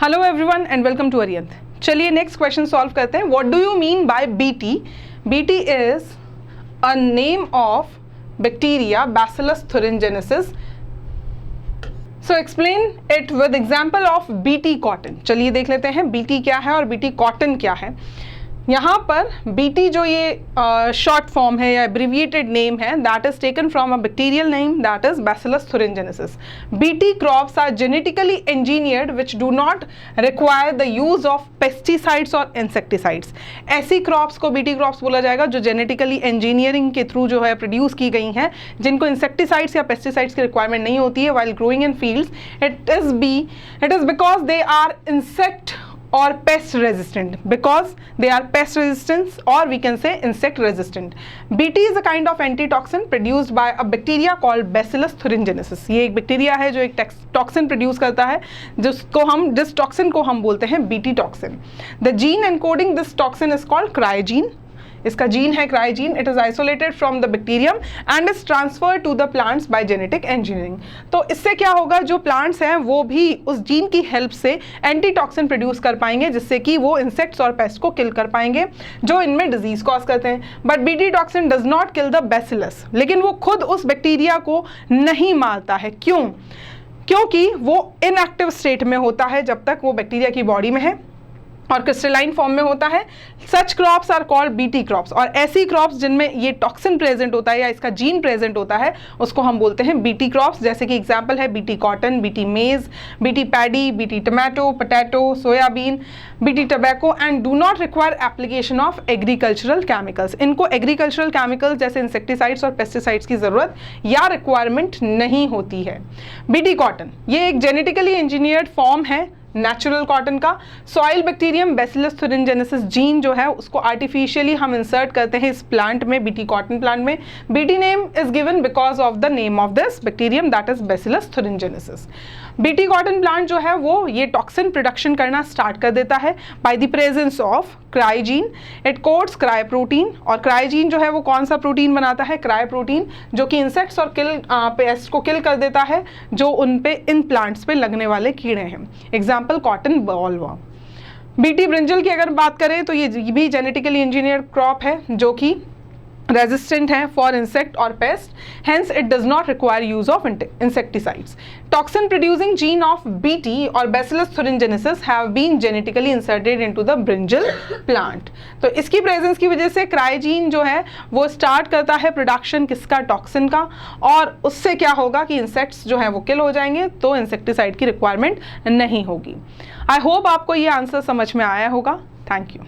Hello everyone and welcome to Ariyant. चलिए next question solve करते हैं। What do you mean by BT? BT is a name of bacteria Bacillus thuringiensis। So explain it with example of BT cotton. चलिए देख लेते हैं BT क्या है और बीटी कॉटन क्या है। यहाँ पर बीटी जो ये शॉर्ट फॉर्म है या एब्रिविएटेड नेम है, that is taken from a bacterial name that is bacillus thuringiensis। BT crops are genetically engineered which do not require the use of pesticides और इंसेक्टिसाइड्स। ऐसी क्रॉप्स को BT crops बोला जाएगा जो genetically engineering के through जो है produce की गई हैं, जिनको इंसेक्टिसाइड्स या पेस्टिसाइड्स की रिक्वायरमेंट नहीं होती है while growing in fields. It is because they are insect or pest resistant, because they are pest resistant or we can say insect resistant. BT is a kind of antitoxin produced by a bacteria called Bacillus thuringiensis। ये एक bacteria है जो एक toxin produce करता है जिस toxin को हम बोलते हैं BT toxin. The gene encoding this toxin is called cry gene. इसका जीन है cry gene. It is isolated from the bacterium and is transfer to the plants by genetic engineering. तो इससे क्या होगा, जो प्लांट्स हैं वो भी उस जीन की हेल्प से एंटीटॉक्सिन प्रोड्यूस कर पाएंगे जिससे कि वो इंसेक्ट्स और पेस्ट को किल कर पाएंगे जो इनमें डिजीज कॉज करते हैं। But BT toxin does not kill the bacillus, लेकिन वो खुद उस बैक्टीरिया को नहीं मारता है। क्यों? क्योंकि वो इनएक्टिव स्टेट में होता है जब तक वो बैक्टीरिया की बॉडी में है और क्रिस्टलाइन फॉर्म में होता है। Such crops are called BT crops. और ऐसी क्रॉप्स जिनमें ये टॉक्सिन प्रेजेंट होता है या इसका जीन प्रेजेंट होता है उसको हम बोलते हैं बीटी क्रॉप्स। जैसे कि एग्जांपल है बीटी कॉटन, बीटी मेज, BT paddy, BT tomato, potato, soybean, BT tobacco and do not require application of agricultural chemicals. इनको एग्रीकल्चरल केमिकल्स जैसे इंसेक्टिसाइड्स और पेस्टिसाइड्स की ज़रूरत या रिक्वायरमेंट नहीं होती है। बीटी कॉटन ये एक जेनेटिकली इंजीनियर्ड फॉर्म है नेचुरल कॉटन का। Soil bacterium bacillus thuringiensis gene जो है उसको आर्टिफिशियली हम इंसर्ट करते हैं इस प्लांट में, बीटी कॉटन प्लांट में। BT name is given because of the name of this bacterium that is bacillus thuringiensis। BT cotton plant जो है वो ये टॉक्सिन प्रोडक्शन करना स्टार्ट कर देता है by the presence of क्राइजीन। It codes cry protein. और क्राइजीन जो है वो कौन सा प्रोटीन बनाता है? क्राई प्रोटीन, जो कि इंसेक्ट्स और पेस्ट को किल कर देता है जो उन पे इन प्लांट्स पे लगने वाले कीड़े हैं। Example cotton bollworm. BT brinjal की अगर बात करें तो ये भी जेनेटिकली इंजीनियर्ड क्रॉप है जो कि रेजिस्टेंट है फॉर इंसेक्ट और pest, hence it does not require use of insecticides. Toxin producing gene of BT और Bacillus thuringiensis have been genetically inserted into the brinjal plant. तो इसकी प्रेजेंस की वजह से क्राइजीन जो है वो स्टार्ट करता है प्रोडक्शन किसका? टॉक्सिन का। और उससे क्या होगा कि इंसेक्ट्स जो है वो किल हो जाएंगे, तो इंसेक्टिसाइड की रिक्वायरमेंट नहीं होगी। आई होप आपको ये आंसर समझ में आया होगा। Thank you.